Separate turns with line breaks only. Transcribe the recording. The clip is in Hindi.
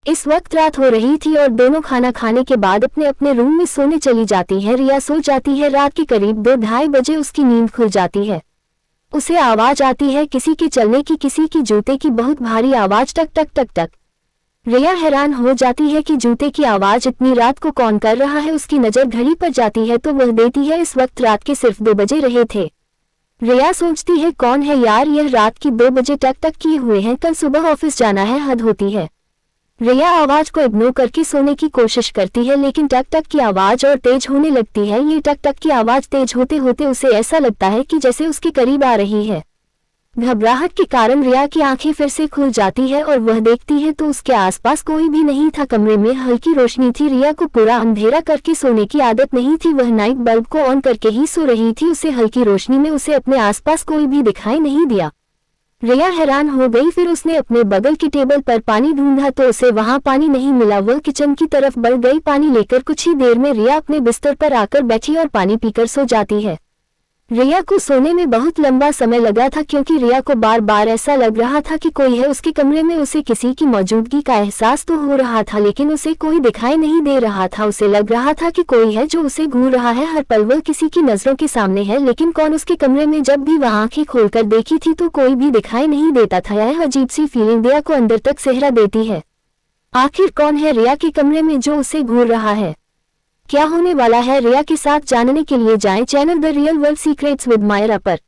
इस वक्त रात हो रही थी और दोनों खाना खाने के बाद अपने अपने रूम में सोने चली जाती है। रिया सो जाती है। रात के करीब 2-2:30 बजे उसकी नींद खुल जाती है। उसे आवाज आती है किसी के चलने की, किसी की जूते की बहुत भारी आवाज, टक टक टक टक। रिया हैरान हो जाती है कि जूते की आवाज इतनी रात को कौन कर रहा है। उसकी नजर घड़ी पर जाती है तो वह देती है इस वक्त रात के सिर्फ 2 बजे रहे थे। रिया सोचती है कौन है यार, यह रात की 2 बजे टक टक किए हुए हैं, कल सुबह ऑफिस जाना है, हद होती है। रिया आवाज को इग्नोर करके सोने की कोशिश करती है लेकिन टक टक की आवाज और तेज होने लगती है। ये टक टक की आवाज तेज होते होते उसे ऐसा लगता है कि जैसे उसके करीब आ रही है। घबराहट के कारण रिया की आंखें फिर से खुल जाती है और वह देखती है तो उसके आसपास कोई भी नहीं था। कमरे में हल्की रोशनी थी। रिया को पूरा अंधेरा करके सोने की आदत नहीं थी, वह नाइट बल्ब को ऑन करके ही सो रही थी। उसे हल्की रोशनी में उसे अपने आसपास कोई भी दिखाई नहीं दिया। रिया हैरान हो गई। फिर उसने अपने बगल की टेबल पर पानी ढूंढा तो उसे वहां पानी नहीं मिला। वह किचन की तरफ बढ़ गई पानी लेकर। कुछ ही देर में रिया अपने बिस्तर पर आकर बैठी और पानी पीकर सो जाती है। रिया को सोने में बहुत लंबा समय लगा था क्योंकि रिया को बार बार ऐसा लग रहा था कि कोई है उसके कमरे में। उसे किसी की मौजूदगी का एहसास तो हो रहा था लेकिन उसे कोई दिखाई नहीं दे रहा था। उसे लग रहा था कि कोई है जो उसे घूर रहा है। हर पल वह किसी की नजरों के सामने है लेकिन कौन उसके कमरे में। जब भी वह आंखें खोलकर देखी थी तो कोई भी दिखाई नहीं देता था। यह अजीब सी फीलिंग रिया को अंदर तक सेहरा देती है। आखिर कौन है रिया के कमरे में जो उसे घूर रहा है? क्या होने वाला है रिया के साथ जानने के लिए जाएं channel the real world secrets with Myra पर।